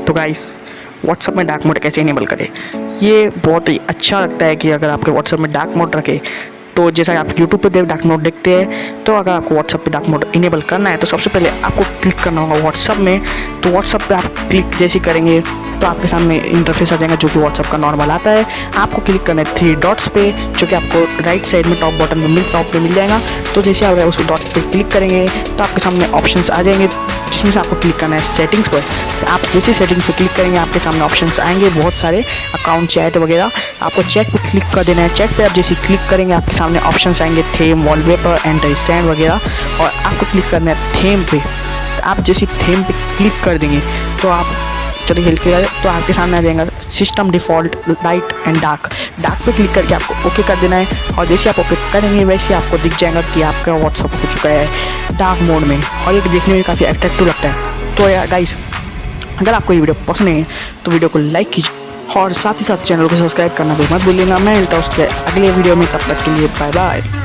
तो guys what's up में dark mode कैसे इनेबल करें, ये बहुत ही अच्छा लगता है कि अगर आपके व्हाट्सअप में डार्क मोड रखे। तो जैसा आप यूट्यूब पे डार्क मोड देखते हैं, तो अगर आपको व्हाट्सअप पे डार्क मोड इनेबल करना है तो सबसे पहले आपको क्लिक करना होगा व्हाट्सअप में। तो व्हाट्सअप पे आप क्लिक जैसे करेंगे तो आपके सामने इंटरफेस आ जाएगा जो कि व्हाट्सअप का नॉर्मल आता है। आपको क्लिक करना है 3 डॉट्स पे, जो कि आपको राइट साइड में टॉप बटन में टॉप पे मिल जाएगा। तो जैसे आप उस डॉट पे क्लिक करेंगे तो आपके सामने ऑप्शंस आ जाएंगे, जिसमें से आपको क्लिक करना है सेटिंग्स पर। तो आप जैसे सेटिंग्स पे क्लिक करेंगे आपके सामने ऑप्शंस आएंगे बहुत सारे, अकाउंट, चैट वगैरह। आपको चैट पे क्लिक कर देना है। चैट पे आप जैसे क्लिक करेंगे आपके सामने ऑप्शंस आएंगे थीम, वॉलपेपर एंड रिसेंट वगैरह, और आपको क्लिक करना है थीम पे। तो आप जैसे थीम पे क्लिक कर देंगे तो आप चलिए हेल्प किया तो आपके सामने आ जाएगा system default light and dark. Dark पे क्लिक करके आपको ओके कर देना है, और जैसे आप ओके करेंगे वैसे आपको दिख जाएगा कि आपका व्हाट्सअप हो चुका है डार्क मोड में, और ये देखने में काफ़ी अट्रैक्टिव लगता है। तो यार गाइस, अगर आपको ये वीडियो पसंद है तो वीडियो को लाइक कीजिए और साथ ही साथ चैनल को सब्सक्राइब करना भी मत भूलिएगा। मैं मिलता हूँ उसके अगले वीडियो में, तब तक के लिए बाय बाय।